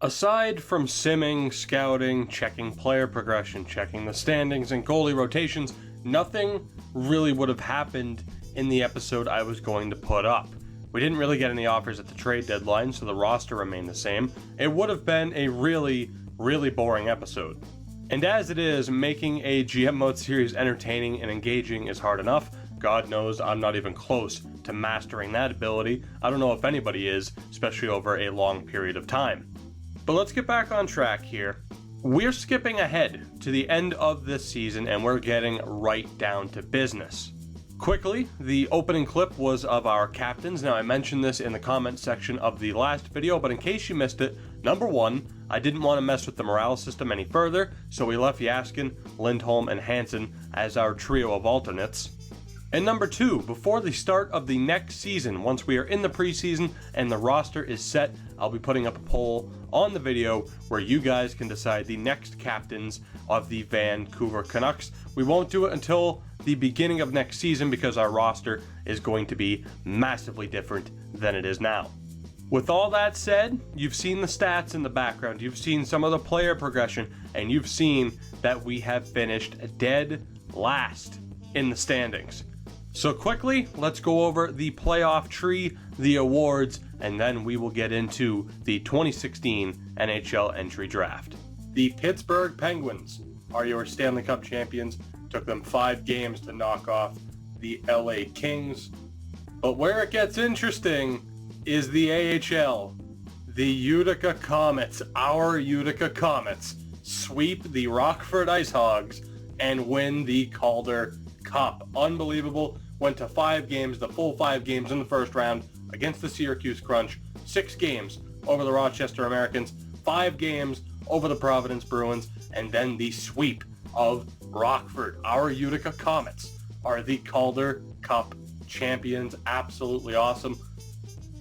Aside from simming, scouting, checking player progression, checking the standings and goalie rotations, nothing really would have happened in the episode I was going to put up. We didn't really get any offers at the trade deadline, so the roster remained the same. It would have been a really boring episode. And as it is, making a GM mode series entertaining and engaging is hard enough. God knows I'm not even close to mastering that ability. I don't know if anybody is, especially over a long period of time. But let's get back on track here. We're skipping ahead to the end of this season and we're getting right down to business. Quickly, the opening clip was of our captains. Now I mentioned this in the comment section of the last video, but in case you missed it, number one, I didn't want to mess with the morale system any further, so we left Jaskin, Lindholm, and Hansen as our trio of alternates. And number two, before the start of the next season, once we are in the preseason and the roster is set, I'll be putting up a poll on the video where you guys can decide the next captains of the Vancouver Canucks. We won't do it until the beginning of next season because our roster is going to be massively different than it is now. With all that said, you've seen the stats in the background, you've seen some of the player progression, and you've seen that we have finished dead last in the standings. So quickly, let's go over the playoff tree, the awards, and then we will get into the 2016 NHL Entry Draft. The Pittsburgh Penguins are your Stanley Cup champions. Took them 5 games to knock off the LA Kings. But where it gets interesting is the AHL. The Utica Comets, our Utica Comets, sweep the Rockford Ice Hogs and win the Calder Cup. Unbelievable. Went to 5 games, the full 5 games in the first round against the Syracuse Crunch, 6 games over the Rochester Americans, 5 games over the Providence Bruins, and then the sweep of Rockford. Our Utica Comets are the Calder Cup champions. Absolutely awesome.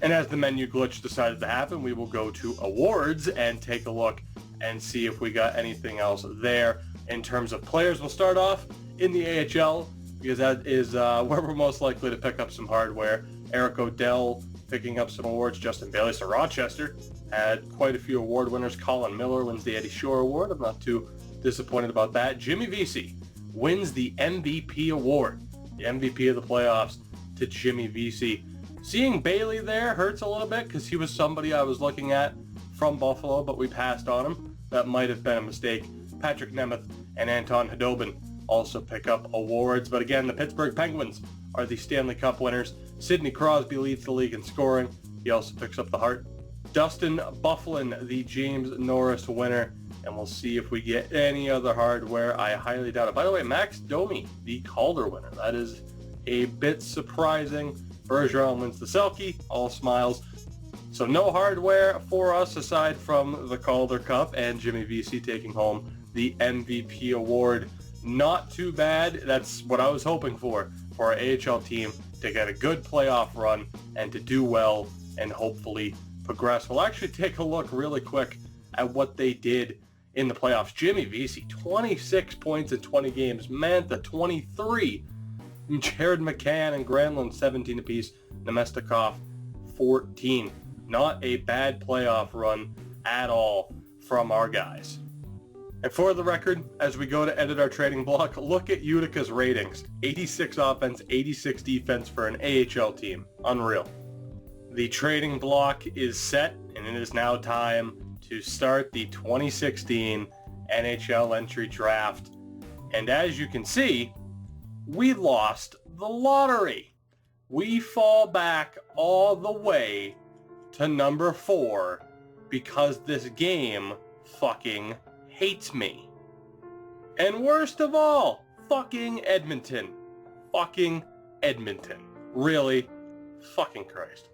And as the menu glitch decided to happen, we will go to awards and take a look and see if we got anything else there. In terms of players, we'll start off in the AHL because that is where we're most likely to pick up some hardware. Eric O'Dell picking up some awards. Justin Bayless of Rochester had quite a few award winners. Colin Miller wins the Eddie Shore Award. I'm not too disappointed about that. Jimmy Vesey wins the MVP award, the MVP of the playoffs to Jimmy Vesey. Seeing Bailey there hurts a little bit because he was somebody I was looking at from Buffalo, but we passed on him. That might have been a mistake. Patrick Nemeth and Anton Khudobin also pick up awards, but again, the Pittsburgh Penguins are the Stanley Cup winners. Sidney Crosby leads the league in scoring. He also picks up the Hart. Dustin Byfuglien, the James Norris winner, and we'll see if we get any other hardware. I highly doubt it. By the way, Max Domi, the Calder winner. That is a bit surprising. Bergeron wins the Selke, all smiles. So no hardware for us aside from the Calder Cup and Jimmy Vesey taking home the MVP award. Not too bad. That's what I was hoping for our AHL team to get a good playoff run and to do well and hopefully progress. We'll actually take a look really quick at what they did in the playoffs. Jimmy Vesey, 26 points in 20 games. Mantha, 23. Jared McCann and Granlund, 17 apiece. Nemestikov, 14. Not a bad playoff run at all from our guys. And for the record, as we go to edit our trading block, look at Utica's ratings. 86 offense, 86 defense for an AHL team. Unreal. The trading block is set, and it is now time to start the 2016 NHL Entry Draft. And as you can see, we lost the lottery. We fall back all the way to number 4 because this game fucking hates me. And worst of all, fucking Edmonton. Fucking Edmonton. Really? Fucking Christ.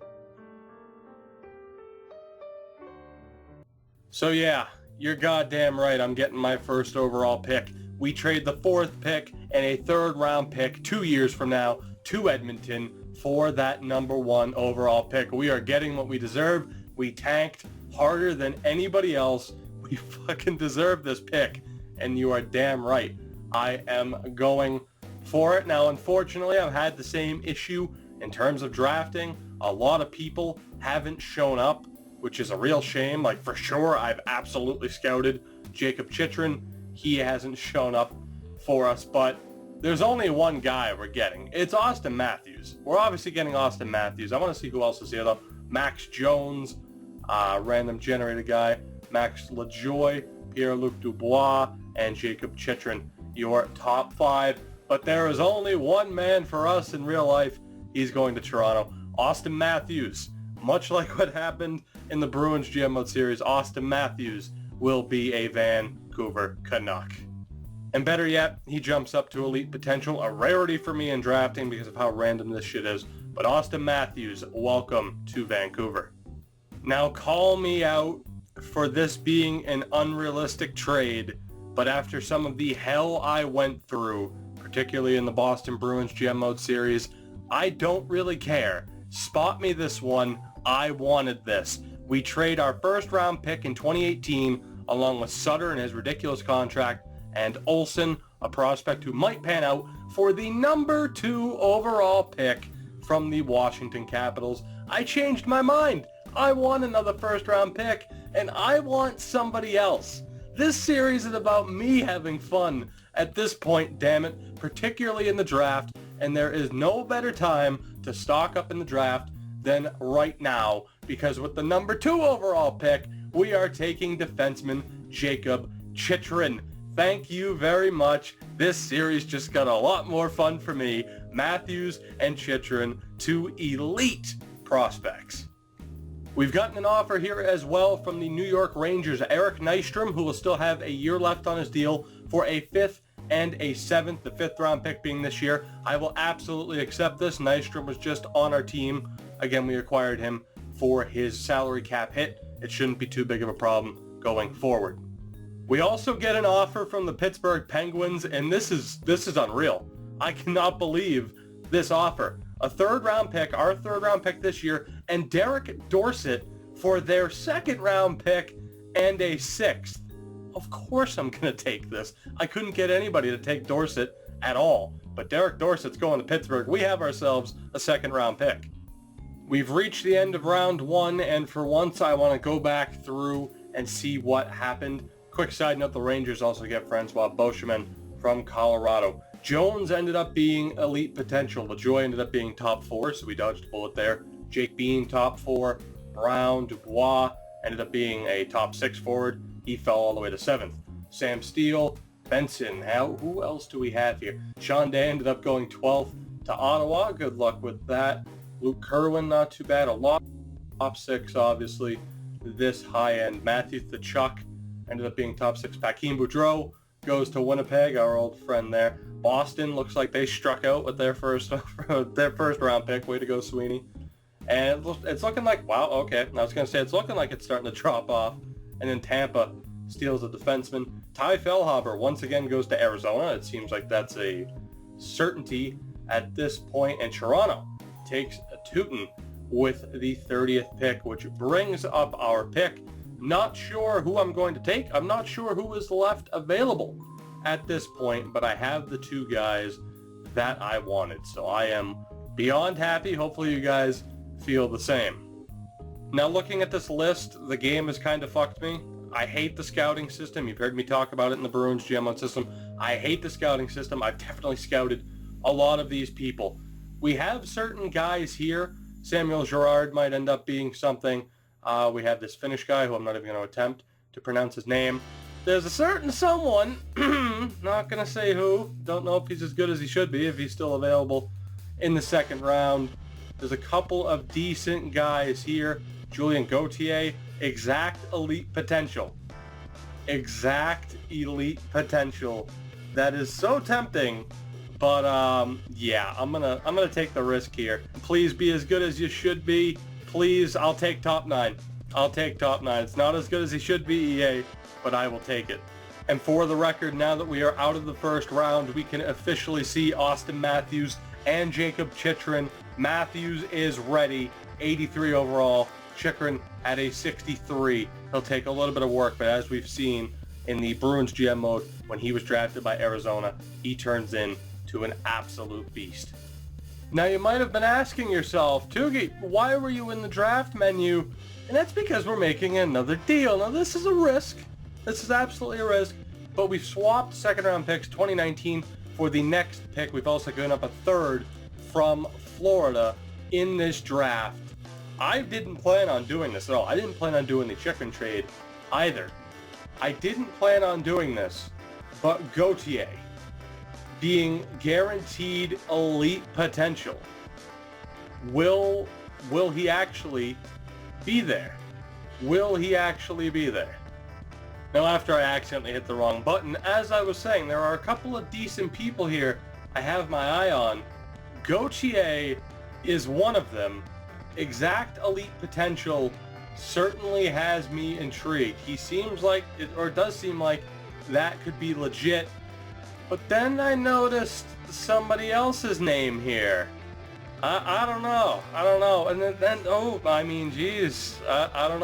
So yeah, you're goddamn right. I'm getting my first overall pick. We trade the 4th pick and a 3rd round pick 2 years from now to Edmonton for that number 1 overall pick. We are getting what we deserve. We tanked harder than anybody else. We fucking deserve this pick. And you are damn right. I am going for it. Now, unfortunately, I've had the same issue in terms of drafting. A lot of people haven't shown up which is a real shame. Like, for sure, I've absolutely scouted Jacob Chychrun. He hasn't shown up for us, but there's only one guy we're getting. It's Auston Matthews. We're obviously getting Auston Matthews. I want to see who else is here, though. Max Jones, random generator guy, Max LaJoie, Pierre-Luc Dubois, and Jacob Chychrun, your top 5. But there is only one man for us in real life. He's going to Toronto. Auston Matthews. Much like what happened in the Bruins GM Mode series, Auston Matthews will be a Vancouver Canuck. And better yet, he jumps up to elite potential, a rarity for me in drafting because of how random this shit is. But Auston Matthews, welcome to Vancouver. Now call me out for this being an unrealistic trade, but after some of the hell I went through, particularly in the Boston Bruins GM Mode series, I don't really care. Spot me this one. I wanted this. We trade our first round pick in 2018 along with Sutter and his ridiculous contract, and Olsen, a prospect who might pan out, for the number 2 overall pick from the Washington Capitals. I changed my mind. I want another first round pick, and I want somebody else. This series is about me having fun at this point, damn it, particularly in the draft, and there is no better time to stock up in the draft than right now, because with the number 2 overall pick, we are taking defenseman Jacob Chychrun. Thank you very much. This series just got a lot more fun for me. Matthews and Chychrun, 2 elite prospects. We've gotten an offer here as well from the New York Rangers, Eric Nystrom, who will still have a year left on his deal, for a 5th and a 7th, the 5th round pick being this year. I will absolutely accept this. Nystrom was just on our team. Again, we acquired him for his salary cap hit. It shouldn't be too big of a problem going forward. We also get an offer from the Pittsburgh Penguins, and this is unreal. I cannot believe this offer. A 3rd round pick, our 3rd round pick this year, and Derek Dorsett for their 2nd round pick and a 6th. Of course I'm going to take this. I couldn't get anybody to take Dorsett at all, but Derek Dorsett's going to Pittsburgh. We have ourselves a 2nd round pick. We've reached the end of round 1, and for once I want to go back through and see what happened. Quick side note, the Rangers also get Francois Beauchemin from Colorado. Jones ended up being elite potential. LaJoie ended up being top 4, so we dodged a bullet there. Jake Bean, top 4. Brown, Dubois ended up being a top 6 forward. He fell all the way to 7th. Sam Steele, Benson. Who else do we have here? Sean Day ended up going 12th to Ottawa. Good luck with that. Luke Kerwin, not too bad. A lot. Top 6, obviously. This high-end. Matthew Tkachuk ended up being top 6. Hakeem Boudreau goes to Winnipeg, our old friend there. Boston looks like they struck out with their first round pick. Way to go, Sweeney. And it's looking like, wow, okay. I was going to say, it's looking like it's starting to drop off. And then Tampa steals a defenseman. Ty Fellhaber once again goes to Arizona. It seems like that's a certainty at this point. And Toronto takes a Tootin with the 30th pick, which brings up our pick. Not sure who I'm going to take. I'm not sure who is left available at this point, but I have the 2 guys that I wanted. So I am beyond happy. Hopefully you guys feel the same. Now looking at this list, the game has kind of fucked me. I hate the scouting system. You've heard me talk about it in the Bruins GM system. I hate the scouting system. I've definitely scouted a lot of these people. We have certain guys here. Samuel Girard might end up being something. We have this Finnish guy who I'm not even going to attempt to pronounce his name. There's a certain someone, not going to say who, don't know if he's as good as he should be, if he's still available in the 2nd round. There's a couple of decent guys here. Julien Gauthier, exact elite potential. Exact elite potential. That is so tempting. But yeah, I'm gonna take the risk here. Please be as good as you should be. Please, I'll take top 9. I'll take top 9. It's not as good as he should be, EA, but I will take it. And for the record, now that we are out of the 1st round, we can officially see Auston Matthews and Jacob Chychrun. Matthews is ready, 83 overall. Chychrun at a 63. He'll take a little bit of work, but as we've seen in the Bruins GM mode, when he was drafted by Arizona, he turns into an absolute beast. Now you might have been asking yourself, Toogie, why were you in the draft menu? And that's because we're making another deal. Now this is a risk. This is absolutely a risk. But we've swapped second round picks 2019 for the next pick. We've also given up a third from Florida in this draft. I didn't plan on doing this at all. I didn't plan on doing the chicken trade either. I didn't plan on doing this, but Gauthier being guaranteed elite potential, will he actually be there? Will he actually be there? Now, after I accidentally hit the wrong button, as I was saying, there are a couple of decent people here I have my eye on. Gauthier is one of them. Exact elite potential certainly has me intrigued. He seems like, or does seem like, that could be legit. But then I noticed somebody else's name here. I don't know. And then oh, I mean, geez, I don't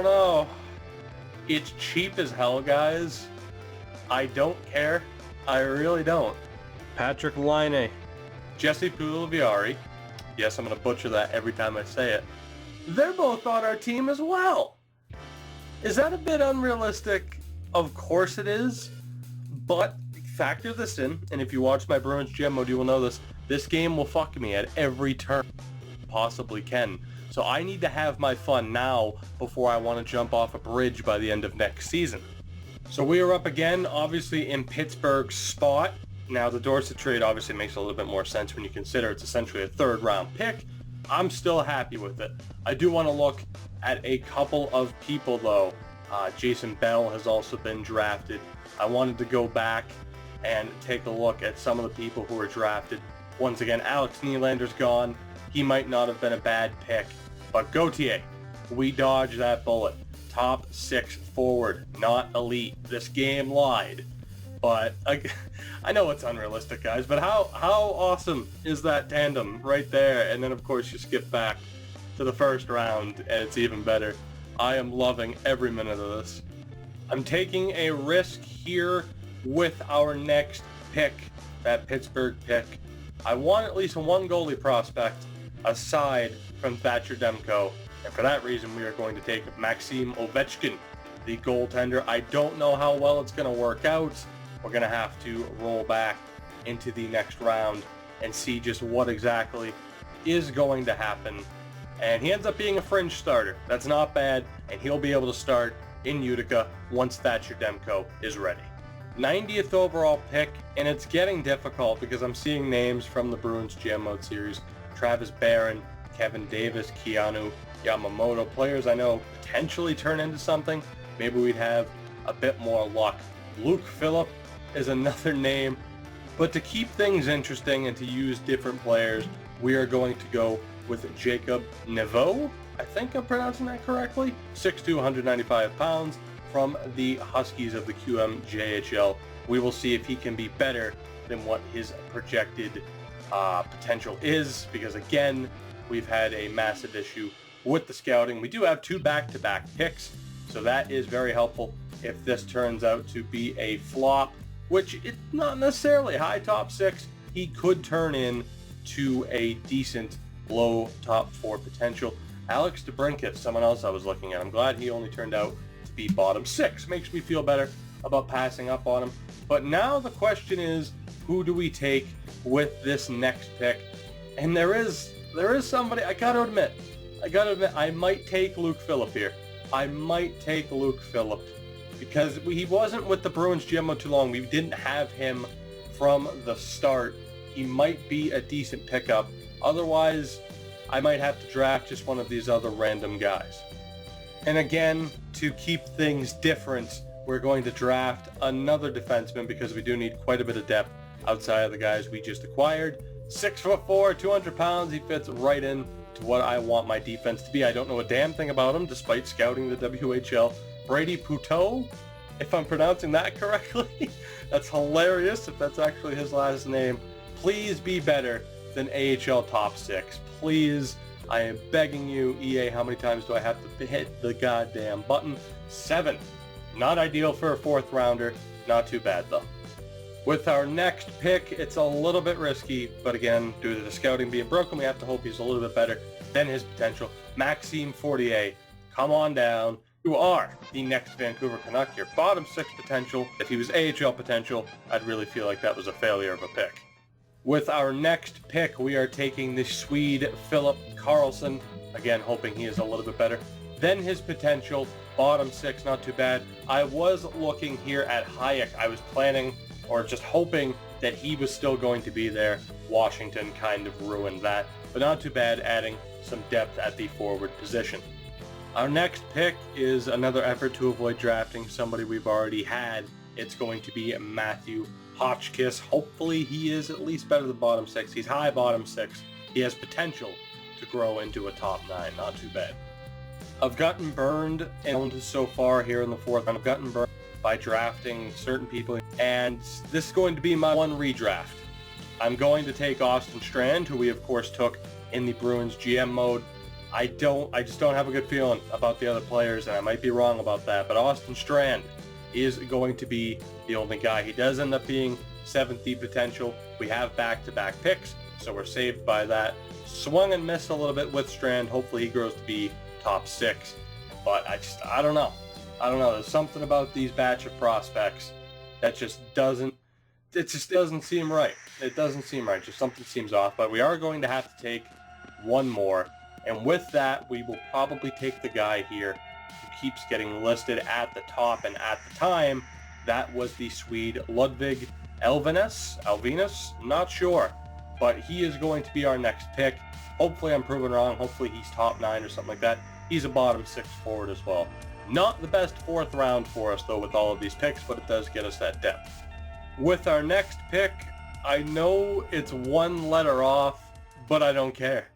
know. It's cheap as hell, guys. I don't care. I really don't. Patrick Laine, Jesse Pugliari. Yes, I'm going to butcher that every time I say it. They're both on our team as well. Is that a bit unrealistic? Of course it is. But factor this in, and if you watch my Bruins GM mode, you will know this. This game will fuck me at every turn possibly can. So I need to have my fun now before I want to jump off a bridge by the end of next season. So we are up again, obviously in Pittsburgh's spot. Now the Dorsett trade obviously makes a little bit more sense when you consider it's essentially a third round pick. I'm still happy with it. I do want to look at a couple of people though. Jason Bell has also been drafted. I wanted to go back and take a look at some of the people who were drafted. Once again, Alex Nylander's gone. He might not have been a bad pick. But Gauthier, we dodged that bullet. Top 6 forward, not elite. This game lied. But I know it's unrealistic, guys, but how awesome is that tandem right there? And then, of course, you skip back to the first round, and it's even better. I am loving every minute of this. I'm taking a risk here with our next pick, that Pittsburgh pick. I want at least one goalie prospect aside from Thatcher Demko, and for that reason we are going to take Maxim Ovechkin, the goaltender. I don't know how well it's going to work out. We're going to have to roll back into the next round and see just what exactly is going to happen. And he ends up being a fringe starter. That's not bad, and he'll be able to start in Utica once Thatcher Demko is ready. 90th overall pick, and it's getting difficult because I'm seeing names from the Bruins GM Mode series. Travis Barron, Kevin Davis, Keanu Yamamoto, players I know potentially turn into something. Maybe we'd have a bit more luck. Luke Phillip is another name, but to keep things interesting and to use different players, we are going to go with Jacob Neveau. I think I'm pronouncing that correctly. 6'2", 195 pounds from the Huskies of the QMJHL. We will see if he can be better than what his projected potential is, because again, we've had a massive issue with the scouting. We do have 2 back-to-back picks, so that is very helpful. If this turns out to be a flop, which it's not necessarily high top 6, he could turn in to a decent low top 4 potential. Alex DeBrincat, someone else I was looking at. I'm glad he only turned out to be bottom 6. Makes me feel better about passing up on him. But now the question is, who do we take with this next pick? And there is somebody, I gotta admit, I might take Luke Phillip here. I might take Luke Phillip because he wasn't with the Bruins GM too long. We didn't have him from the start. He might be a decent pickup. Otherwise, I might have to draft just one of these other random guys. And again, to keep things different, we're going to draft another defenseman because we do need quite a bit of depth outside of the guys we just acquired. 6'4", 200 pounds. He fits right in to what I want my defense to be. I don't know a damn thing about him despite scouting the WHL. Brady Puteau, if I'm pronouncing that correctly. That's hilarious if that's actually his last name. Please be better than AHL top 6. Please, I am begging you. EA, how many times do I have to hit the goddamn button? 7. Not ideal for a 4th rounder. Not too bad though. With our next pick, it's a little bit risky, but again, due to the scouting being broken, we have to hope he's a little bit better than his potential. Maxime Fortier, come on down. You are the next Vancouver Canuck, your bottom 6 potential. If he was AHL potential, I'd really feel like that was a failure of a pick. With our next pick, we are taking the Swede Philip Karlsson. Again, hoping he is a little bit better than his potential. Bottom 6, not too bad. I was looking here at Hayek. I was planning or just hoping that he was still going to be there. Washington kind of ruined that, but not too bad, adding some depth at the forward position. Our next pick is another effort to avoid drafting somebody we've already had. It's going to be Matthew Hotchkiss. Hopefully he is at least better than bottom 6. He's high bottom 6. He has potential to grow into a top 9. Not too bad. I've gotten burned so far here in the 4th round. I've gotten burned by drafting certain people, and this is going to be my one redraft. I'm going to take Auston Strand, who we of course took in the Bruins GM mode. I just don't have a good feeling about the other players, and I might be wrong about that, but Auston Strand is going to be the only guy. He does end up being 7th deep potential. We have back-to-back picks, so we're saved by that. Swung and missed a little bit with Strand. Hopefully he grows to be top 6, but I don't know. There's something about these batch of prospects that just doesn't seem right. It doesn't seem right. Just something seems off. But we are going to have to take one more. And with that, we will probably take the guy here who keeps getting listed at the top. And at the time, that was the Swede Ludvig Elvinus, not sure. But he is going to be our next pick. Hopefully I'm proven wrong. Hopefully he's top 9 or something like that. He's a bottom 6 forward as well. Not the best 4th round for us, though, with all of these picks, but it does get us that depth. With our next pick, I know it's one letter off, but I don't care.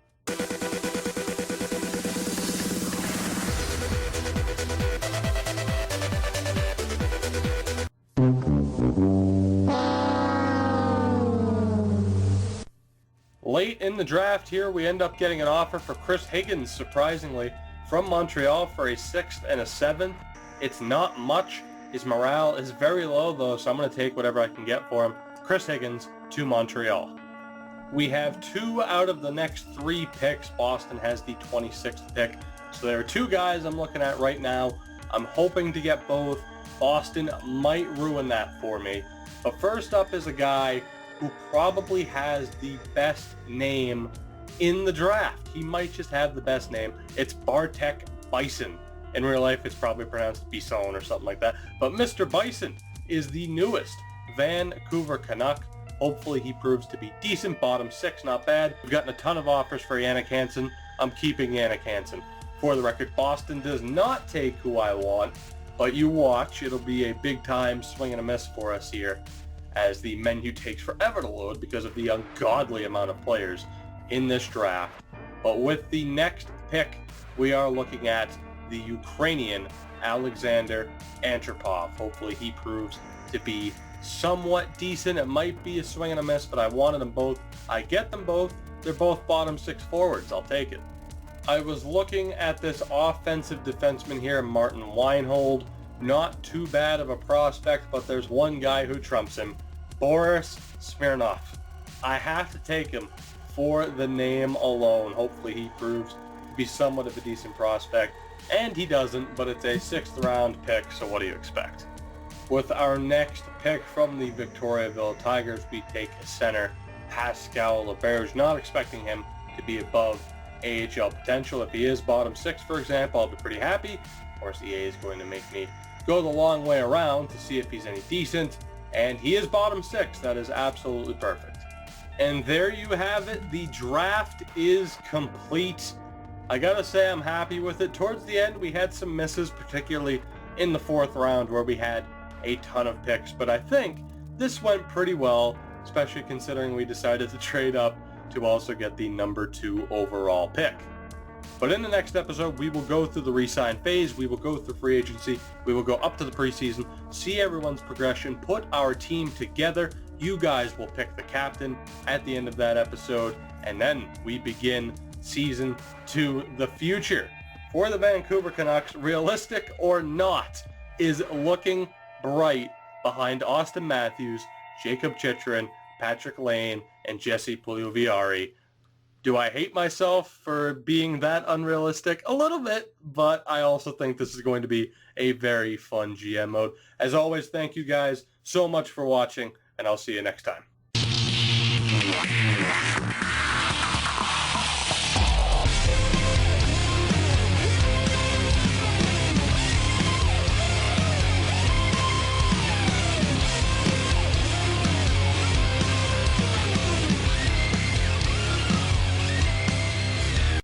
Late in the draft here, we end up getting an offer for Chris Higgins, surprisingly, from Montreal for a 6th and a 7th. It's not much. His morale is very low, though, so I'm going to take whatever I can get for him. Chris Higgins to Montreal. We have 2 out of the next 3 picks. Boston has the 26th pick. So there are 2 guys I'm looking at right now. I'm hoping to get both. Boston might ruin that for me. But first up is a guy who probably has the best name in the draft. He might just have the best name. It's Bartek Bison. In real life, it's probably pronounced Bison or something like that. But Mr. Bison is the newest Vancouver Canuck. Hopefully he proves to be decent. Bottom 6, not bad. We've gotten a ton of offers for Jannik Hansen. I'm keeping Jannik Hansen. For the record, Boston does not take who I want, but you watch. It'll be a big-time swing and a miss for us here, as the menu takes forever to load because of the ungodly amount of players in this draft. But with the next pick, we are looking at the Ukrainian Alexander Antropov. Hopefully he proves to be somewhat decent. It might be a swing and a miss, but I wanted them both. I get them both. They're both bottom 6 forwards. I'll take it. I was looking at this offensive defenseman here, Martin Weinhold. Not too bad of a prospect, but there's one guy who trumps him, Boris Smirnov. I have to take him for the name alone. Hopefully he proves to be somewhat of a decent prospect, and he doesn't, but it's a 6th round pick, so what do you expect? With our next pick from the Victoriaville Tigers, we take center Pascal Laberge. Not expecting him to be above AHL potential. If he is bottom 6, for example, I'll be pretty happy. Of course, EA is going to make me go the long way around to see if he's any decent, and he is bottom 6. That is absolutely perfect. And there you have it. The draft is complete. I gotta say I'm happy with it. Towards the end, we had some misses, particularly in the 4th round where we had a ton of picks, but I think this went pretty well, especially considering we decided to trade up to also get the number 2 overall pick. But in the next episode, we will go through the re-sign phase, we will go through free agency, we will go up to the preseason, see everyone's progression, put our team together. You guys will pick the captain at the end of that episode, and then we begin season 2, the future for the Vancouver Canucks, realistic or not, is looking bright behind Auston Matthews, Jacob Chychrun, Patrick Lane, and Jesse Puljujarvi. Do I hate myself for being that unrealistic? A little bit, but I also think this is going to be a very fun GM mode. As always, thank you guys so much for watching, and I'll see you next time.